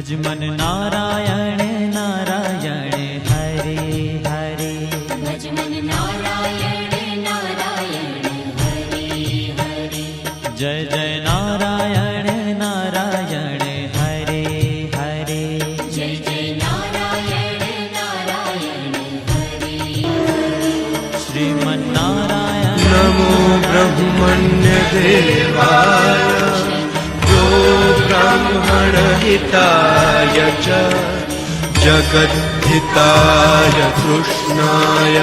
भज मन नारायण नारायण हरे हरे। भज मन नारायण नारायण हरे हरे। जय जय नारायण नारायण हरे हरे। जय जय नारायण नारायण हरे हरे। श्रीमन्नारायण नमो ब्रह्मण्य देवाय यो ब्राह्मण हिताय च जगद्धिताय कृष्णाय